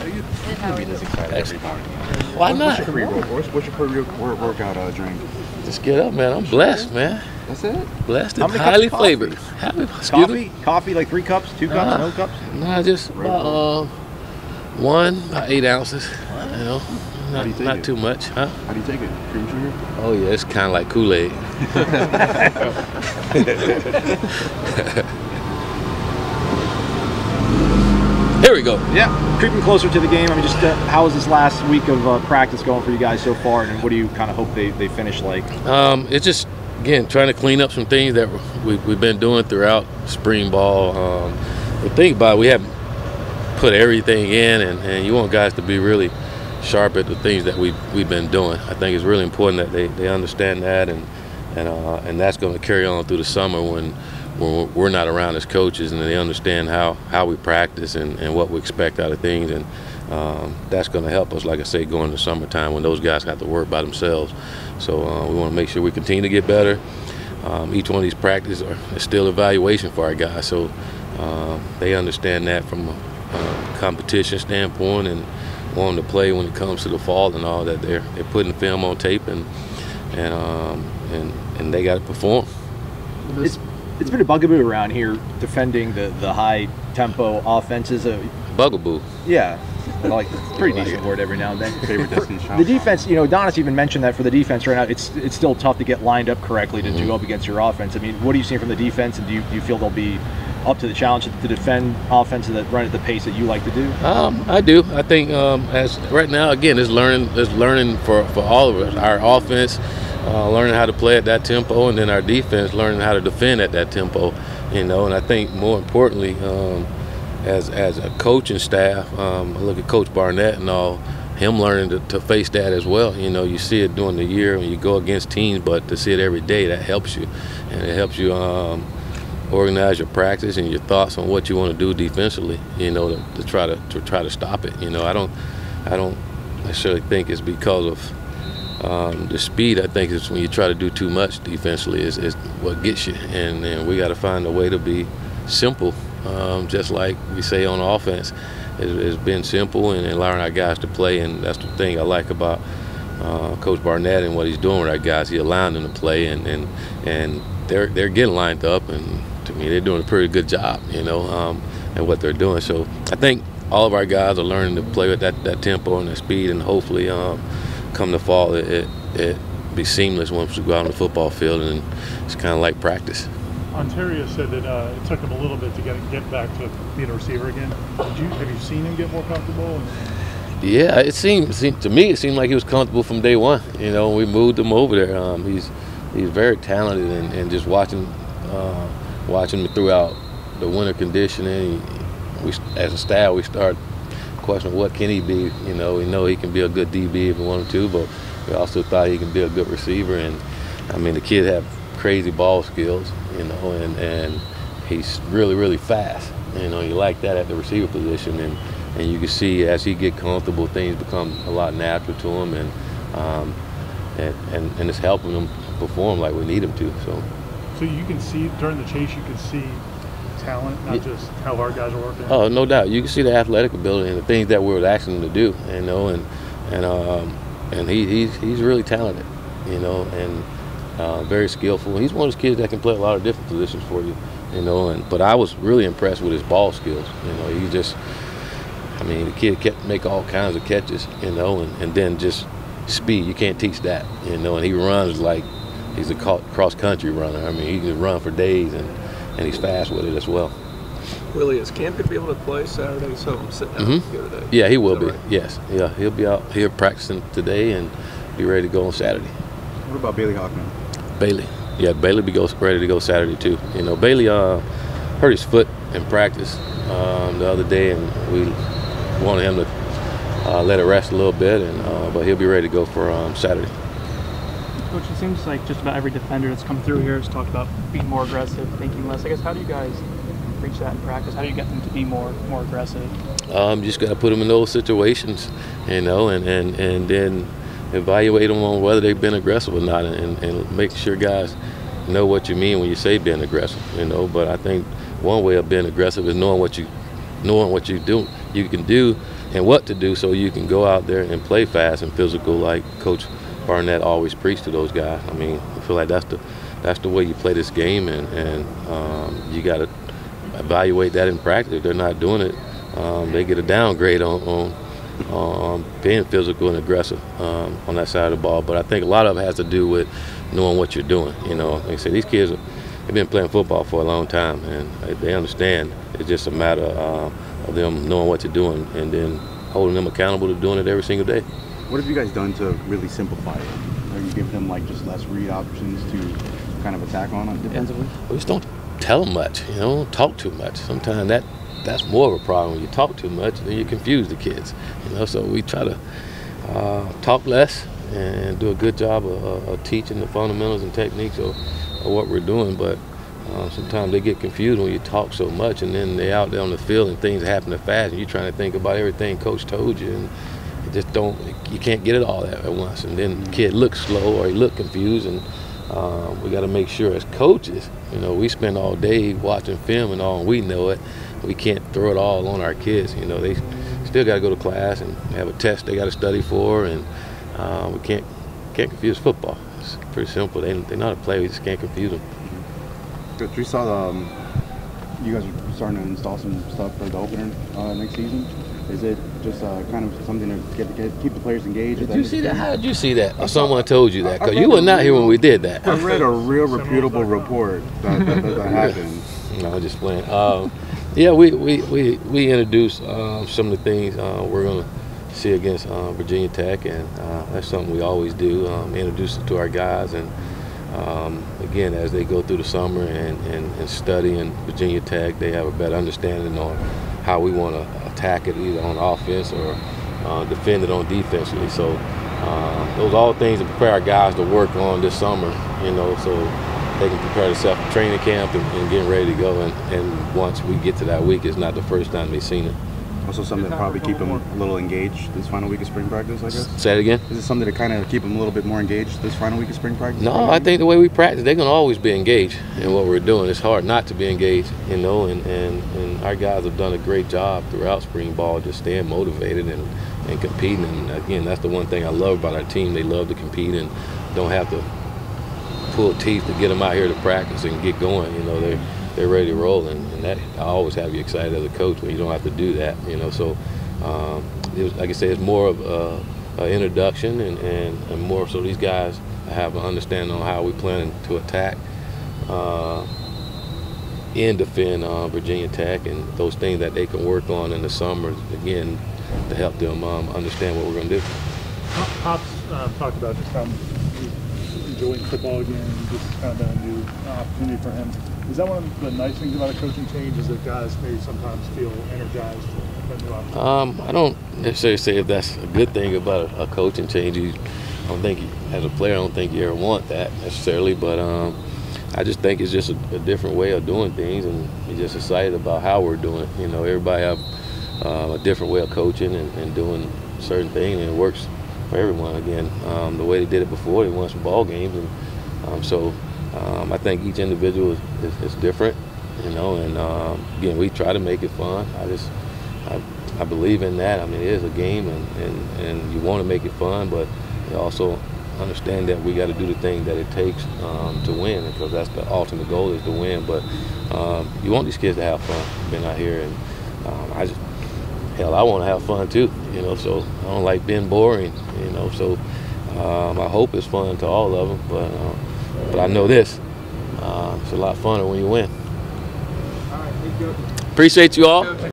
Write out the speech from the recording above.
So you be this excited every morning. Why not? What's your pre-workout drink? Just get up, man. I'm blessed, man. That's it? Blessed and highly flavored. Coffee, like 3 cups, 2 cups, no cups? No, just about 8 ounces. You know, not too much, huh? How do you take it? Cream sugar? Oh yeah, it's kind of like Kool-Aid. Here we go. Yeah, creeping closer to the game. I mean, just how is this last week of practice going for you guys so far, and what do you kind of hope they finish like? It's just, again, trying to clean up some things that we've been doing throughout spring ball. But think about it, we haven't put everything in, and you want guys to be really sharp at the things that we've been doing. I think it's really important that they understand that, and that's going to carry on through the summer when we're not around as coaches, and they understand how we practice and what we expect out of things, and that's going to help us, like I say, going into summertime when those guys have to work by themselves. So we want to make sure we continue to get better. Each one of these practices is still evaluation for our guys, so they understand that from a competition standpoint, and wanting to play when it comes to the fall and all that. They're putting film on tape, and they got to perform. It's been a bugaboo around here defending the high tempo offenses. Bugaboo. Yeah, but like pretty decent word every now and then. Favorite destination. The defense, Adonis even mentioned that for the defense right now, it's still tough to get lined up correctly to go up against your offense. I mean, what are you seeing from the defense, and do you feel they'll be up to the challenge to defend offenses that run at the pace that you like to do? I do. I think as right now, again, it's learning for all of us. Our offense, learning how to play at that tempo, and then our defense learning how to defend at that tempo. And I think more importantly, as a coaching staff, I look at Coach Barnett and all, him learning to face that as well. You see it during the year when you go against teams, but to see it every day, that helps you, and it helps you organize your practice and your thoughts on what you want to do defensively, to try to stop it. I don't necessarily think it's because of the speed. I think it's when you try to do too much defensively is what gets you, and we got to find a way to be simple, just like we say on offense. It's been simple and allowing our guys to play, and that's the thing I like about Coach Barnett and what he's doing with our guys. He's allowing them to play, and they're getting lined up, and to me they're doing a pretty good job, at what they're doing. So I think all of our guys are learning to play with that tempo and that speed, and hopefully come the fall it be seamless once we go out on the football field, and it's kind of like practice. Ontario said that it took him a little bit to get back to being a receiver again. Have you seen him get more comfortable? Yeah, it seemed to me like he was comfortable from day one. We moved him over there. He's very talented, and just watching him throughout the winter conditioning, we as a staff we start questioning what can he be. We know he can be a good DB if we want him to, but we also thought he can be a good receiver. And I mean, the kid have crazy ball skills, and he's really fast. You like that at the receiver position, and you can see as he get comfortable, things become a lot natural to him, and it's helping him perform like we need him to. So you can see during the chase, you can see talent, not just how hard guys are working. Oh, no doubt. You can see the athletic ability and the things that we were asking him to do. And he's really talented. And very skillful. He's one of those kids that can play a lot of different positions for you. But I was really impressed with his ball skills. The kid kept making all kinds of catches. And then just speed. You can't teach that. And he runs like he's a cross-country runner. I mean, he can run for days, and he's fast with it as well. Willie, is Cam going to be able to play Saturday? So I'm sitting down here today. Yeah, he will be. Right? Yes. Yeah, he'll be out here practicing today and be ready to go on Saturday. What about Bailey Hockman? Bailey. Yeah, Bailey be ready to go Saturday too. Bailey hurt his foot in practice the other day, and we wanted him to let it rest a little bit, but he'll be ready to go for Saturday. Coach, it seems like just about every defender that's come through here has talked about being more aggressive, thinking less. I guess, how do you guys reach that in practice? How do you get them to be more aggressive? Just got to put them in those situations, and then evaluate them on whether they've been aggressive or not, and make sure guys know what you mean when you say being aggressive. But I think one way of being aggressive is knowing what you do. You can do and what to do so you can go out there and play fast and physical like Coach Barnett always preached to those guys. I mean, I feel like that's the way you play this game, and you got to evaluate that in practice. If they're not doing it, they get a downgrade on being physical and aggressive on that side of the ball. But I think a lot of it has to do with knowing what you're doing. You know, like I said, these kids have been playing football for a long time, and they understand. It's just a matter of them knowing what to do and then holding them accountable to doing it every single day. What have you guys done to really simplify it? Are you giving them like just less read options to kind of attack on defensively? We just don't tell them much, you know, don't talk too much. Sometimes that's more of a problem. When you talk too much, then you confuse the kids, you know. So we try to talk less and do a good job of teaching the fundamentals and techniques of what we're doing. But sometimes they get confused when you talk so much, and then they're out there on the field and things happen fast, and you're trying to think about everything Coach told you, and you can't get it all at once. And then the kid looks slow or he look confused, and we got to make sure as coaches, you know, we spend all day watching film and all, and we know it. We can't throw it all on our kids. You know, they still got to go to class and have a test they got to study for, and we can't confuse football. It's pretty simple. They know how to play. We just can't confuse them. We saw you guys are starting to install some stuff for the opener next season. Is it just kind of something to keep the players engaged? Did you see that? How did you see that? Or someone told you that? Because you were not here when we did that. I read a real reputable report that happened. No, I'm just playing. Yeah, we introduced some of the things we're going to see against Virginia Tech, and that's something we always do, introduce it to our guys. And again, as they go through the summer and study in Virginia Tech, they have a better understanding on how we want to attack it, either on offense or defend it on defensively. So those are all things to prepare our guys to work on this summer, you know, so they can prepare themselves for training camp and getting ready to go. And once we get to that week, it's not the first time they've seen it. Also something to probably keep them a little engaged this final week of spring practice, I guess? Say it again? Is it something to kind of keep them a little bit more engaged this final week of spring practice? No, I think the way we practice, they're going to always be engaged in what we're doing. It's hard not to be engaged, you know, and our guys have done a great job throughout spring ball just staying motivated and competing. And again, that's the one thing I love about our team. They love to compete and don't have to pull teeth to get them out here to practice and get going. You know, they're ready to roll, and that I always have you excited as a coach when you don't have to do that, you know. So it was, like I said, it's more of an introduction and more so these guys have an understanding on how we plan to attack and defend Virginia Tech, and those things that they can work on in the summer, again, to help them understand what we're going to do. Pops talked about just how he's enjoying football again, just kind of been a new opportunity for him. Is that one of the nice things about a coaching change, is that guys maybe sometimes feel energized at new opportunity? I don't necessarily say if that's a good thing about a coaching change. I don't think, as a player, I don't think you ever want that necessarily, but I just think it's just a different way of doing things, and you're just excited about how we're doing it. You know, everybody have a different way of coaching and doing certain things, and it works for everyone. Again, the way they did it before, they won some ball games, and so I think each individual is different, you know, and again, we try to make it fun. I believe in that. I mean, it is a game, and you want to make it fun, but you also understand that we got to do the thing that it takes to win, because that's the ultimate goal, is to win. But you want these kids to have fun being out here, and I want to have fun too, you know, so I don't like being boring, you know, so I hope it's fun to all of them, but I know this, it's a lot funner when you win. All right, thank you. Appreciate you all.